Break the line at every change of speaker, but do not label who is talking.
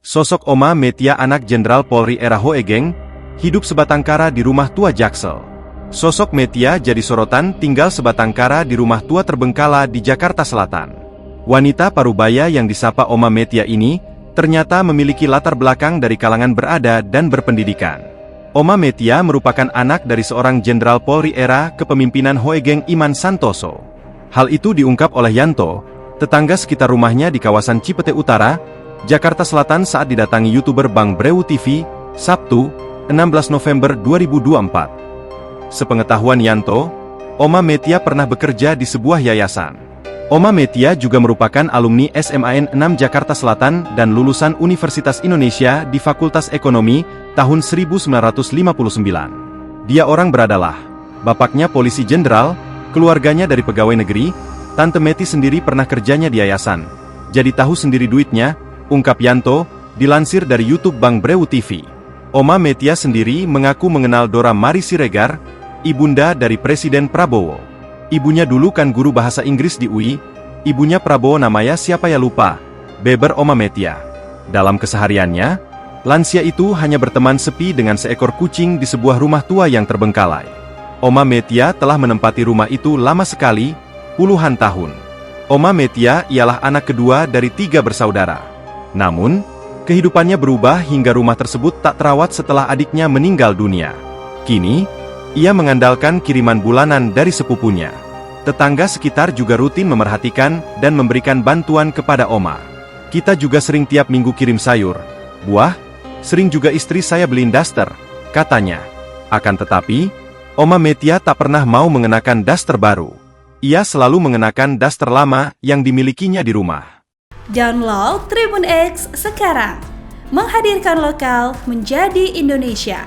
Sosok Oma Metia anak Jenderal Polri era Hoegeng, hidup sebatang kara di rumah tua Jaksel. Sosok Metia jadi sorotan tinggal sebatang kara di rumah tua terbengkalai di Jakarta Selatan. Wanita parubaya yang disapa Oma Metia ini, ternyata memiliki latar belakang dari kalangan berada dan berpendidikan. Oma Metia merupakan anak dari seorang Jenderal Polri era kepemimpinan Hoegeng Iman Santoso. Hal itu diungkap oleh Yanto, tetangga sekitar rumahnya di kawasan Cipete Utara, Jakarta Selatan saat didatangi YouTuber Bang Brewu TV, Sabtu, 16 November 2024. Sepengetahuan Yanto, Oma Metia pernah bekerja di sebuah yayasan. Oma Metia juga merupakan alumni SMAN 6 Jakarta Selatan dan lulusan Universitas Indonesia di Fakultas Ekonomi tahun 1959. Dia orang beradalah, bapaknya polisi jenderal, keluarganya dari pegawai negeri, Tante Meti sendiri pernah kerjanya di yayasan. Jadi tahu sendiri duitnya, ungkap Yanto, dilansir dari YouTube Bang Brewu TV. Oma Metia sendiri mengaku mengenal Dora Mari Siregar, ibunda dari Presiden Prabowo. Ibunya dulu kan guru bahasa Inggris di UI, ibunya Prabowo namanya siapa ya lupa, beber Oma Metia. Dalam kesehariannya, lansia itu hanya berteman sepi dengan seekor kucing di sebuah rumah tua yang terbengkalai. Oma Metia telah menempati rumah itu lama sekali, puluhan tahun. Oma Metia ialah anak kedua dari 3 bersaudara. Namun, kehidupannya berubah hingga rumah tersebut tak terawat setelah adiknya meninggal dunia. Kini, ia mengandalkan kiriman bulanan dari sepupunya. Tetangga sekitar juga rutin memerhatikan dan memberikan bantuan kepada Oma. Kita juga sering tiap minggu kirim sayur, buah, sering juga istri saya beliin daster, katanya. Akan tetapi, Oma Metia tak pernah mau mengenakan daster baru. Ia selalu mengenakan daster lama yang dimilikinya di rumah.
Download Tribun X sekarang, menghadirkan lokal menjadi Indonesia.